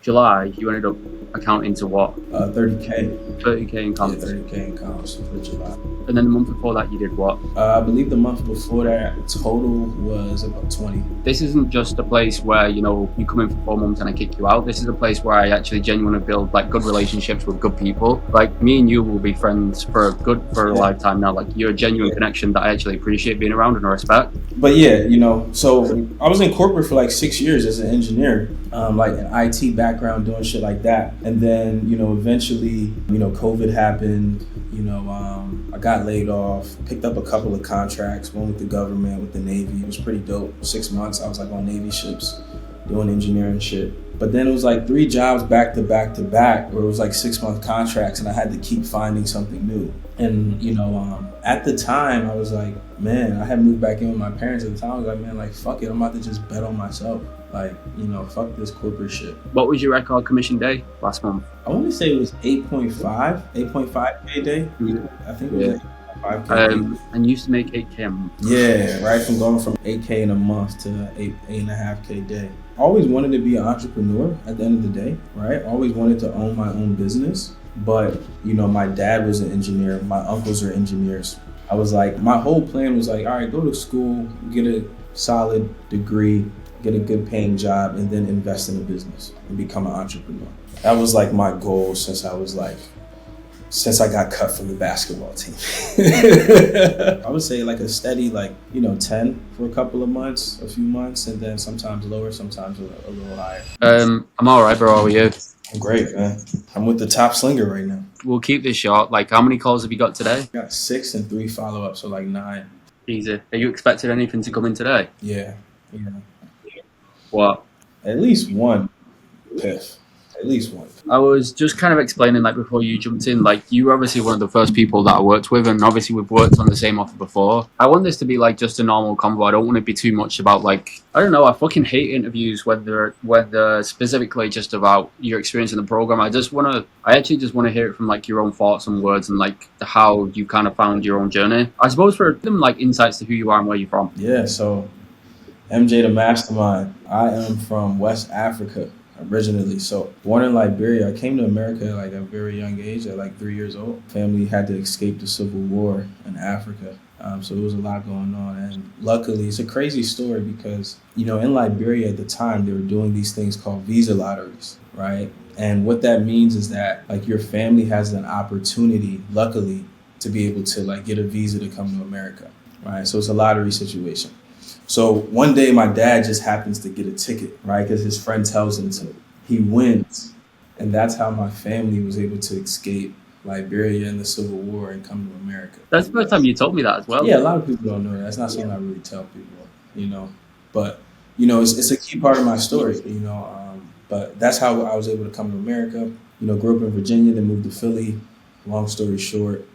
July, you ended up accounting to what? 30K. 30K in Yeah, comps. 30K in comps for July. And then the month before that, you did what? I believe the month before that total was about 20. This isn't just a place where, you come in for 4 months and I kick you out. This is a place where I actually genuinely build like good relationships with good people. Like me and you will be friends for a lifetime now. Like you're a genuine connection that I actually appreciate being around and I respect. But yeah, so I was in corporate for like 6 years as an engineer, like an IT background doing shit like that. And then, eventually, COVID happened, I got laid off, picked up a couple of contracts, one with the government, with the Navy. It was pretty dope. 6 months, I was like on Navy ships doing engineering shit. But then it was like 3 jobs back to back to back, where it was like 6-month contracts and I had to keep finding something new. And, at the time I was like, man, I had moved back in with my parents at the time. I was like, man, like, fuck it. I'm about to just bet on myself. Like, fuck this corporate shit. What was your record commission day last month? I want to say it was 8.5K day. I think it was 8.5K. And you used to make 8K a month. Yeah, right. From going from 8K in a month to 8.5K day. I always wanted to be an entrepreneur at the end of the day, right? I always wanted to own my own business. But, my dad was an engineer. My uncles are engineers. I was like, my whole plan was like, all right, go to school, get a solid degree, get a good paying job, and then invest in a business and become an entrepreneur. That was like my goal since I got cut from the basketball team. I would say like a steady, 10 for a couple of months, a few months, and then sometimes lower, sometimes a little higher. I'm all right, bro. How are you? I'm great, man. I'm with the top slinger right now. We'll keep this short. Like, how many calls have you got today? I got 6 and 3 follow-ups, so like 9. Easy. Are you expecting anything to come in today? Yeah. What? At least one piff. At least one. I was just kind of explaining, like, before you jumped in, like, you were obviously one of the first people that I worked with, and obviously we've worked on the same offer before. I want this to be, like, just a normal convo. I don't want it to be too much about, like, I don't know, I fucking hate interviews, whether specifically just about your experience in the program. I actually just want to hear it from, like, your own thoughts and words and, like, how you kind of found your own journey. I suppose for them, like, insights to who you are and where you're from. Yeah, so MJ the Mastermind. I am from West Africa originally. So born in Liberia, I came to America like at a very young age, at like 3 years old. Family had to escape the Civil War in Africa. So there was a lot going on. And luckily, it's a crazy story because, in Liberia at the time, they were doing these things called visa lotteries, right? And what that means is that like your family has an opportunity, luckily, to be able to like get a visa to come to America, right? So it's a lottery situation. So one day my dad just happens to get a ticket, right? Because his friend tells him to. He wins. And that's how my family was able to escape Liberia and the Civil War and come to America. That's the first time you told me that as well. Yeah, a lot of people don't know that. That's not something I really tell people, But, it's a key part of my story, But that's how I was able to come to America. Grew up in Virginia, then moved to Philly. Long story short,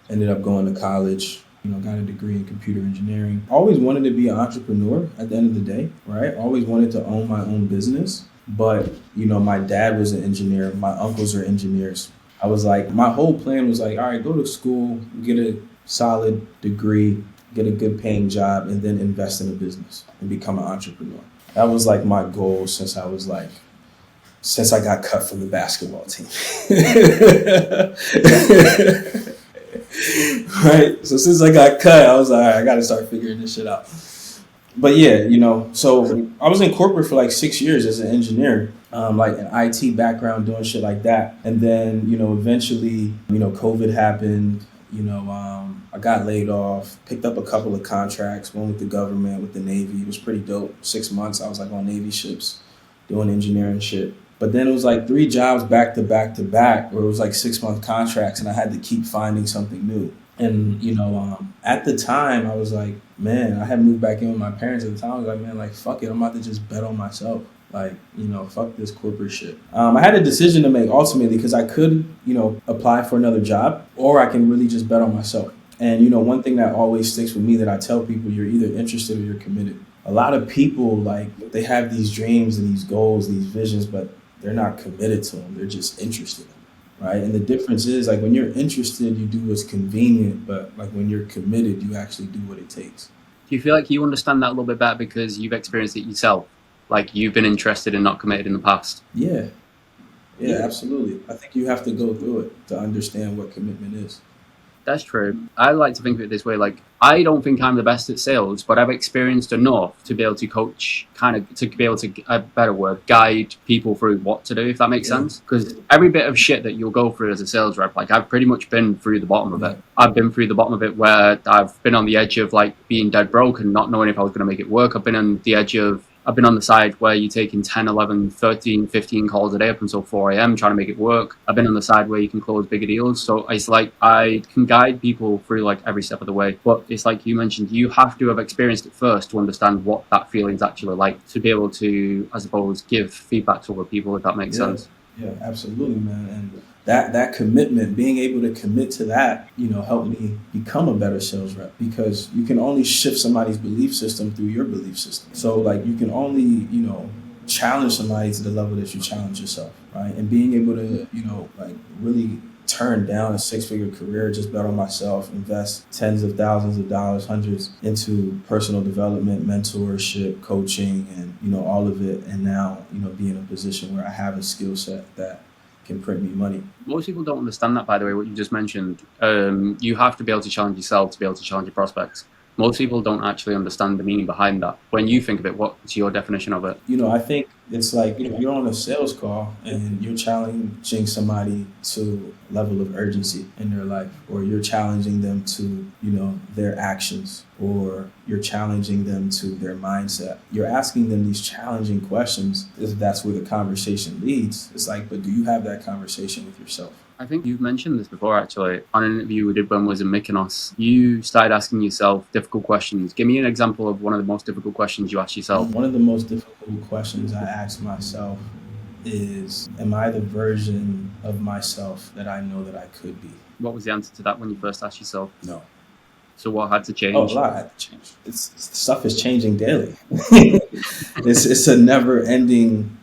ended up going to college. Got a degree in computer engineering. Always wanted to be an entrepreneur at the end of the day, right? Always wanted to own my own business. But, my dad was an engineer. My uncles are engineers. I was like, my whole plan was like, all right, go to school, get a solid degree, get a good paying job, and then invest in a business and become an entrepreneur. That was like my goal since I got cut from the basketball team. Right. So since I got cut, I was like, all right, I got to start figuring this shit out. But yeah, so I was in corporate for like 6 years as an engineer, like an IT background doing shit like that. And then, eventually, COVID happened. I got laid off, picked up a couple of contracts, one with the government, with the Navy. It was pretty dope. 6 months, I was like on Navy ships doing engineering shit. But then it was like 3 jobs back to back to back, where it was like 6-month contracts, and I had to keep finding something new. And, at the time, I was like, man, I had moved back in with my parents at the time. I was like, man, like, fuck it. I'm about to just bet on myself. Like, fuck this corporate shit. I had a decision to make ultimately because I could, apply for another job, or I can really just bet on myself. And, one thing that always sticks with me that I tell people, you're either interested or you're committed. A lot of people, like, they have these dreams and these goals, these visions, but they're not committed to them. They're just interested. Right. And the difference is, like, when you're interested, you do what's convenient. But like when you're committed, you actually do what it takes. Do you feel like you understand that a little bit better because you've experienced it yourself? Like you've been interested and not committed in the past? Yeah. Yeah, absolutely. I think you have to go through it to understand what commitment is. That's true. I like to think of it this way: like, I don't think I'm the best at sales, but I've experienced enough to be able to coach, kind of to be able to, a better word, guide people through what to do, if that makes Yeah, sense. Because every bit of shit that you'll go through as a sales rep, like, I've pretty much been through the bottom of yeah, it. I've been through the bottom of it where I've been on the edge of like being dead broke and not knowing if I was going to make it work. I've been on the side where you're taking 10, 11, 13, 15 calls a day up until 4 a.m. trying to make it work. I've been on the side where you can close bigger deals. So it's like I can guide people through like every step of the way. But it's like you mentioned, you have to have experienced it first to understand what that feeling's actually like, to be able to, I suppose, give feedback to other people, if that makes yeah, sense. yeah, absolutely, man. And that commitment, being able to commit to that, helped me become a better sales rep because you can only shift somebody's belief system through your belief system. So like you can only, challenge somebody to the level that you challenge yourself, right? And being able to, like really turn down a six-figure career, just bet on myself, invest tens of thousands of dollars, hundreds into personal development, mentorship, coaching, and all of it, and now be in a position where I have a skill set that can print me money. Most people don't understand that, by the way, what you just mentioned. You have to be able to challenge yourself to be able to challenge your prospects. Most people don't actually understand the meaning behind that. When you think of it, what's your definition of it? I think it's like if you're on a sales call and you're challenging somebody to a level of urgency in their life, or you're challenging them to, their actions, or you're challenging them to their mindset. You're asking them these challenging questions. If that's where the conversation leads, it's like, but do you have that conversation with yourself? I think you've mentioned this before, actually, on an interview we did when I was in Mykonos. You started asking yourself difficult questions. Give me an example of one of the most difficult questions you asked yourself. One of the most difficult questions I ask myself is, am I the version of myself that I know that I could be? What was the answer to that when you first asked yourself? No. So what had to Oh, a change? lot had to change. Stuff is changing daily. It's a never ending,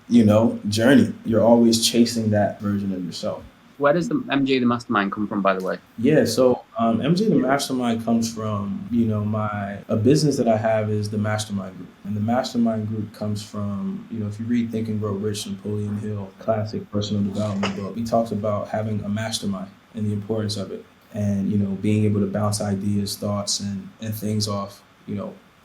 journey. You're always chasing that version of yourself. Where does the MJ the Mastermind come from, by the way? Yeah, so MJ the Mastermind comes from, my a business that I have is the Mastermind Group. And the Mastermind Group comes from, if you read Think and Grow Rich, Napoleon Hill, classic personal development book, he talks about having a mastermind and the importance of it. And, being able to bounce ideas, thoughts, and things off,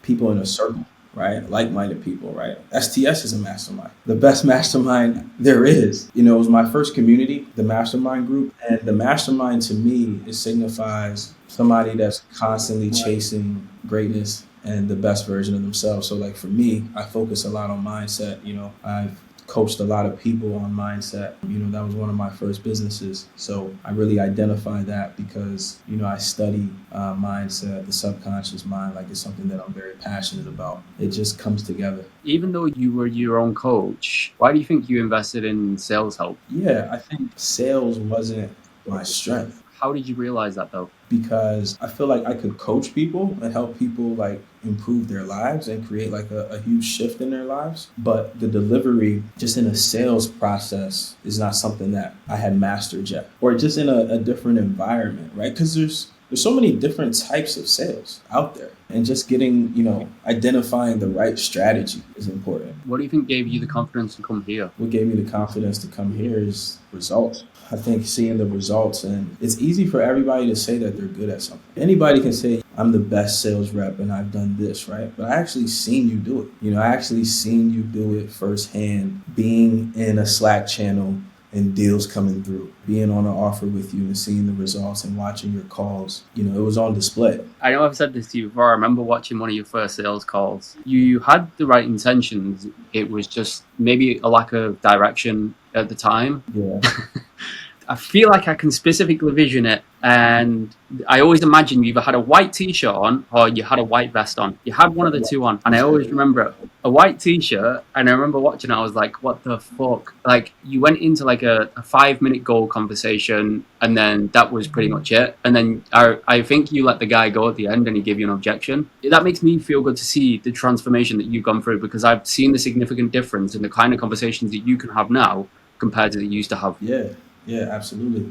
people in a circle, right? Like-minded people, right? STS is a mastermind, the best mastermind there is. It was my first community, the mastermind group. And the mastermind to me, it signifies somebody that's constantly chasing greatness and the best version of themselves. So like for me, I focus a lot on mindset. I've coached a lot of people on mindset. That was one of my first businesses. So I really identify that because, I study mindset, the subconscious mind, like it's something that I'm very passionate about. It just comes together. Even though you were your own coach, why do you think you invested in sales help? Yeah, I think sales wasn't my strength How did you realize that, though? because I feel like I could coach people and help people like improve their lives and create like a huge shift in their lives. But the delivery just in a sales process is not something that I had mastered yet, or just in a different environment, right? Because there's so many different types of sales out there. And just getting, identifying the right strategy is important. What do you think gave you the confidence to come here? What gave me the confidence to come here is results. I think seeing the results, and it's easy for everybody to say that they're good at something. Anybody can say, I'm the best sales rep and I've done this, right? But I actually seen you do it. I actually seen you do it firsthand, being in a Slack channel and deals coming through, being on an offer with you and seeing the results and watching your calls. It was on display. I know I've said this to you before. I remember watching one of your first sales calls. You had the right intentions. It was just maybe a lack of direction at the time. Yeah. I feel like I can specifically vision it, and I always imagine you either had a white t-shirt on or you had a white vest on. You had one of the two on, and I always remember a white t-shirt, and I remember watching it, I was like, what the fuck? Like, you went into like a 5-minute goal conversation, and then that was pretty much it. And then I think you let the guy go at the end and he gave you an objection. That makes me feel good to see the transformation that you've gone through, because I've seen the significant difference in the kind of conversations that you can have now compared to that you used to have. Yeah. Yeah, absolutely.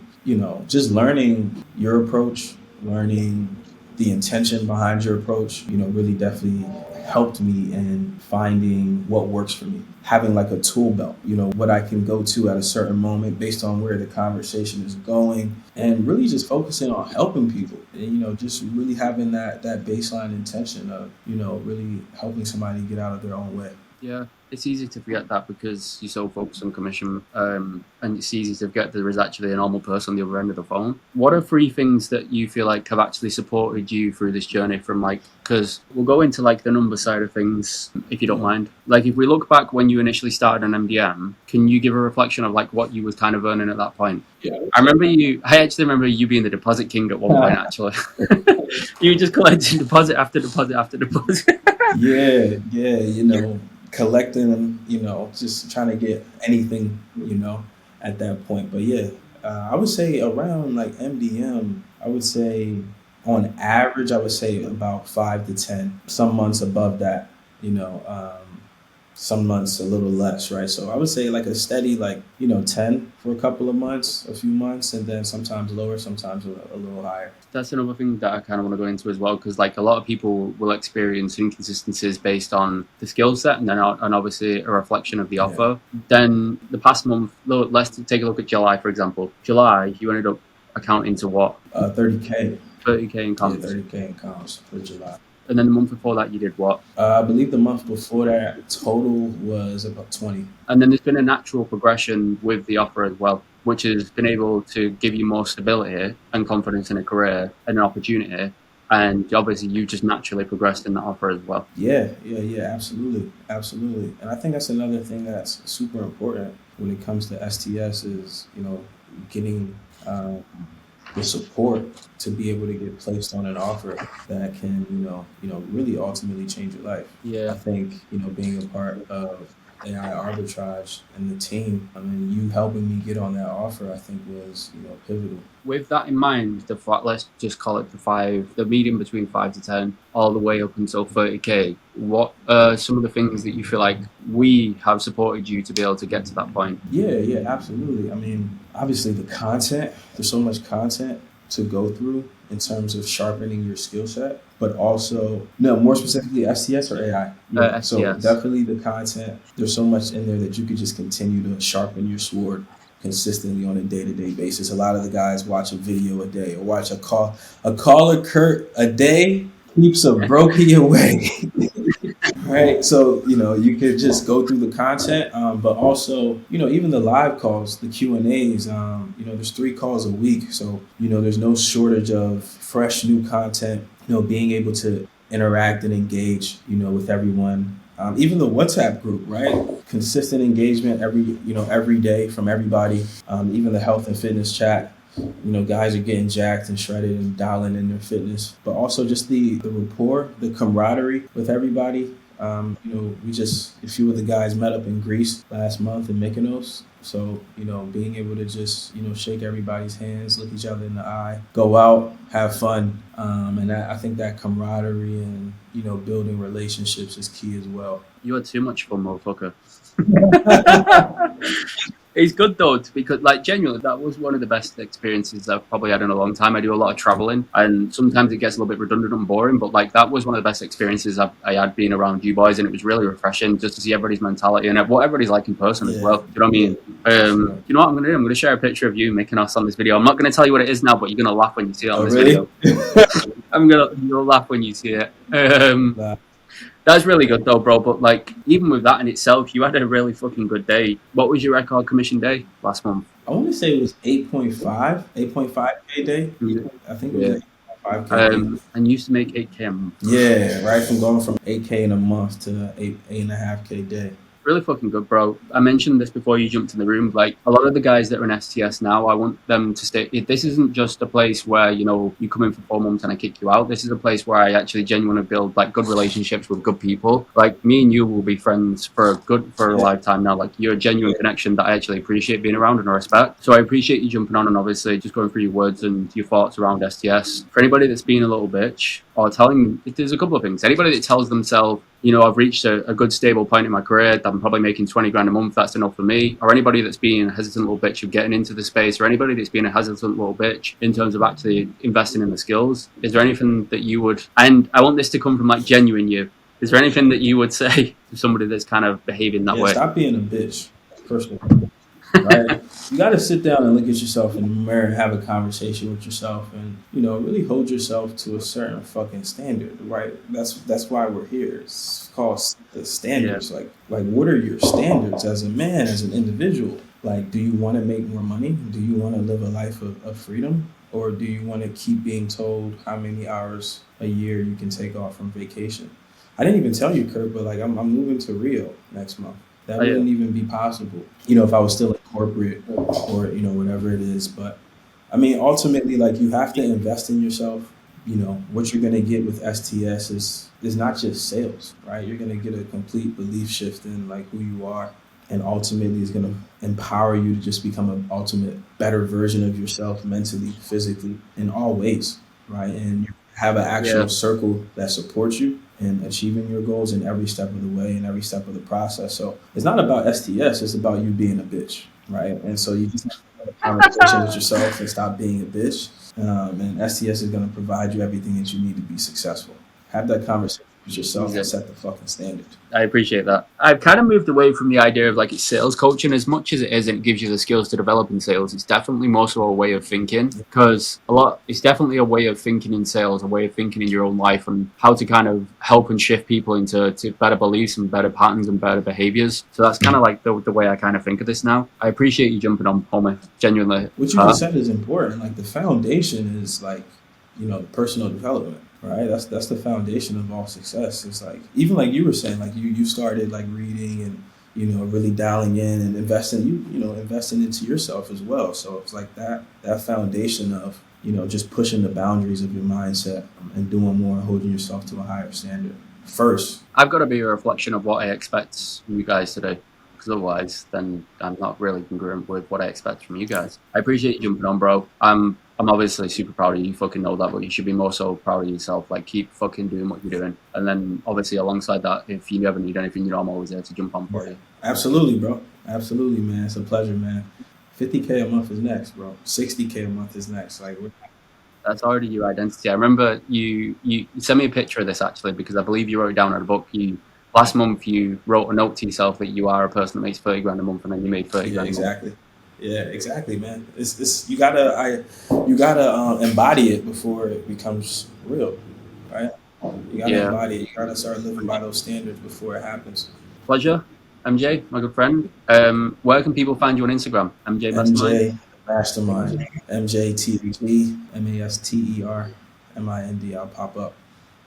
Just learning your approach, learning the intention behind your approach, really definitely helped me in finding what works for me. Having like a tool belt, what I can go to at a certain moment based on where the conversation is going, and really just focusing on helping people, and just really having that baseline intention of really helping somebody get out of their own way. Yeah, it's easy to forget that because you're so focused on commission, and it's easy to forget there is actually a normal person on the other end of the phone. What are three things that you feel like have actually supported you through this journey from because we'll go into like the number side of things, if you don't mind. Like if we look back when you initially started on MDM, can you give a reflection of like what you was kind of earning at that point? Yeah. I actually remember you being the deposit king at one point, actually. You were just collecting deposit after deposit after deposit. Yeah, collecting, just trying to get anything, at that point. But yeah, I would say around like MDM, I would say on average, I would say about 5 to 10. Some months above that, some months a little less, right? So I would say like a steady, like, 10 for a couple of months, a few months, and then sometimes lower, sometimes a little higher. That's another thing that I kind of want to go into as well, because like a lot of people will experience inconsistencies based on the skill set and then and obviously a reflection of the offer. Then the past month, let's take a look at July, for example. July, you ended up accounting to what? 30K. 30K in comms. Yeah, 30K in comms for July. And then the month before that, you did what? I believe the month before that, total was about 20. And then there's been a natural progression with the offer as well, which has been able to give you more stability and confidence in a career and an opportunity. And obviously, you just naturally progressed in that offer as well. Yeah, absolutely. And I think that's another thing that's super important when it comes to STS is, getting the support to be able to get placed on an offer that can, really ultimately change your life. Yeah. I think, being a part of AI arbitrage and the team, you helping me get on that offer, I think was, pivotal. With that in mind, let's just call it the medium between 5 to 10, all the way up until 30K. What are some of the things that you feel like we have supported you to be able to get to that point? Yeah, absolutely. Obviously the content, there's so much content to go through in terms of sharpening your skill set, but also, more specifically STS or AI? STS. So definitely the content, there's so much in there that you could just continue to sharpen your sword consistently on a day-to-day basis. A lot of the guys watch a video a day or watch a call occur a day keeps a brokey away. Right. So, you could just go through the content, but also, even the live calls, the Q&As, there's 3 calls a week. So, there's no shortage of fresh new content, being able to interact and engage, with everyone. Even the WhatsApp group, right? Consistent engagement every day from everybody. Even the health and fitness chat. Guys are getting jacked and shredded and dialing in their fitness, but also just the rapport, the camaraderie with everybody. A few of the guys met up in Greece last month in Mykonos. So, being able to just, shake everybody's hands, look each other in the eye, go out, have fun. And I think that camaraderie and, building relationships is key as well. You had too much fun, motherfucker. It's good though, because like genuinely, that was one of the best experiences I've probably had in a long time. I do a lot of traveling, and sometimes it gets a little bit redundant and boring, but like that was one of the best experiences I had being around you boys, and it was really refreshing just to see everybody's mentality and what everybody's like in person as well. Do you know what I mean? You know what I'm gonna do? I'm gonna share a picture of you making us on this video. I'm not gonna tell you what it is now, but you're gonna laugh when you see it on this video. You'll laugh when you see it. That's really good though, bro. But like, even with that in itself, you had a really fucking good day. What was your record commission day last month? I want to say it was 8.5K day. Yeah. I think it was 8.5K. And you used to make 8K a month. Yeah, right. From going from 8K in a month to 8.5K day. Really fucking good, bro. I mentioned this before you jumped in the room. Like, a lot of the guys that are in STS now, I want them to stay. This isn't just a place where, you come in for 4 months and I kick you out. This is a place where I actually genuinely build, like, good relationships with good people. Like, me and you will be friends for a lifetime now. Like, you're a genuine connection that I actually appreciate being around and I respect. So I appreciate you jumping on and obviously just going through your words and your thoughts around STS. For anybody that's being a little bitch or there's a couple of things. Anybody that tells themselves, I've reached a good stable point in my career that I'm probably making 20 grand a month, that's enough for me. Or anybody that's being a hesitant little bitch of getting into the space, or anybody that's being a hesitant little bitch in terms of actually investing in the skills. Is there anything that you would, and I want this to come from like genuine you, Is there anything that you would say to somebody that's kind of behaving that Yeah, way? stop being a bitch. First of all, right? You got to sit down and look at yourself in the mirror and have a conversation with yourself, and really hold yourself to a certain fucking standard, right? That's why we're here. It's called the Yeah, standards. Like what are your standards as a man, as an individual? Like, do you want to make more money? Do you want to live a life of freedom? Or do you want to keep being told how many hours a year you can take off from vacation? I didn't even tell you, Kurt, but like I'm moving to Rio next month. That oh, yeah, wouldn't even be possible, if I was still in corporate or whatever it is. But I mean, ultimately, like you have to invest in yourself. What you're gonna get with STS is not just sales, right? You're gonna get a complete belief shift in like who you are, and ultimately is gonna empower you to just become an ultimate better version of yourself, mentally, physically, in all ways, right? And you have an yeah, actual circle that supports you in achieving your goals in every step of the way and every step of the process. So it's not about STS, it's about you being a bitch, right? And so you just have to have a conversation with yourself and stop being a bitch. And STS is going to provide you everything that you need to be successful. Have that conversation with yourself and easy. set the fucking standard. I appreciate that. I've kind of moved away from the idea of like it's sales coaching as much as it is, and it gives you the skills to develop in sales. It's definitely more so a way of thinking because it's definitely a way of thinking in sales, a way of thinking in your own life and how to kind of help and shift people into better beliefs and better patterns and better behaviors. So that's kind of like the way I kind of think of this now. I appreciate you jumping on, Homie. Genuinely. What you just said is important. Like the foundation is like, personal development, right? That's the foundation of all success. It's like even like you were saying, like you started like reading and really dialing in and investing into yourself as well. So it's like that foundation of just pushing the boundaries of your mindset and doing more and holding yourself to a higher standard first. I've got to be a reflection of what I expect you guys to do. Because otherwise, then I'm not really congruent with what I expect from you guys. I appreciate you jumping on, bro. I'm obviously super proud of you. You fucking know that, but you should be more so proud of yourself. Like, keep fucking doing what you're doing. And then, obviously, alongside that, if you ever need anything, I'm always there to jump on for you. Absolutely, bro. Absolutely, man. It's a pleasure, man. 50K a month is next, bro. 60K a month is next. Like, That's already your identity. I remember you sent me a picture of this actually because I believe you wrote it down in a book. Last month you wrote a note to yourself that you are a person that makes 30 grand a month, and then you made 30 yeah, grand a month. exactly. Yeah, exactly, man. It's you gotta embody it before it becomes real, right? You gotta Yeah, embody it. You gotta start living by those standards before it happens. pleasure, MJ, my good friend. Where can people find you on Instagram? MJ Mastermind. MJ Mastermind, MJTEG, I'll pop up,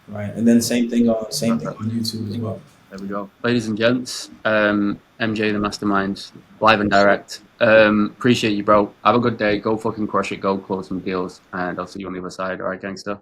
right? And then same thing Perfect. on YouTube as well. There we go, ladies and gents. MJ the Mastermind, live and direct. Appreciate you, bro. Have a good day. Go fucking crush it. Go close some deals, and I'll see you on the other side. All right, gangster.